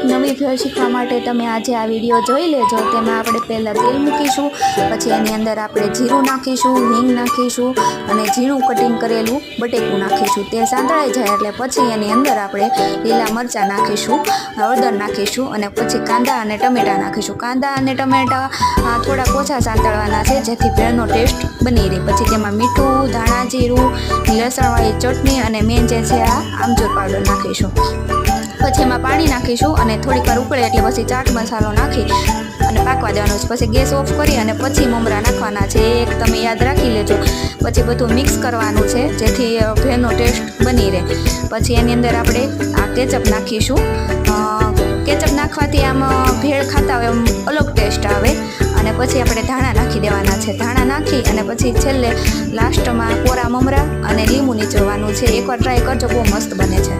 નવી ભેળ શીખવા માટે તમે આજે આ વિડીયો જોઈ લેજો। તેમાં આપણે પહેલાં તેલ મૂકીશું, પછી એની અંદર આપણે જીરું નાખીશું, હિંગ નાખીશું અને ઝીણું કટિંગ કરેલું બટેકું નાખીશું। તે સાંતળાઈ જાય એટલે પછી એની અંદર આપણે લીલા મરચાં નાખીશું, હળદર નાખીશું અને પછી કાંદા અને ટમેટાં નાખીશું। કાંદા અને ટમેટાં થોડા ઓછા સાંતળવાના છે જેથી ભેળનો ટેસ્ટ બની રહે। પછી તેમાં મીઠું, ધાણા જીરું, લસણવાળી ચટણી અને મેન જે છે આ આમચૂર પાવડર નાખીશું। પછી એમાં પાણી નાખીશું અને થોડીક વાર ઉકળે એટલે પછી ચાટ મસાલો નાખી અને પાકવા દેવાનો છે। પછી ગેસ ઓફ કરી અને પછી મમરા નાખવાના છે, એક તમે યાદ રાખી લેજો। પછી બધું મિક્સ કરવાનું છે જેથી ભેળનો ટેસ્ટ બની રહે। પછી એની અંદર આપણે આ કેચઅપ નાખીશું। કેચઅપ નાખવાથી આમ ભેળ ખાતા હોય એમ અલગ ટેસ્ટ આવે। અને પછી આપણે ધાણા નાખી દેવાના છે। ધાણા નાખી અને પછી છેલ્લે લાસ્ટમાં કોરા મમરા અને લીંબુ નીચોવાનું છે। એકવાર ટ્રાય કરજો, બહુ મસ્ત બને છે।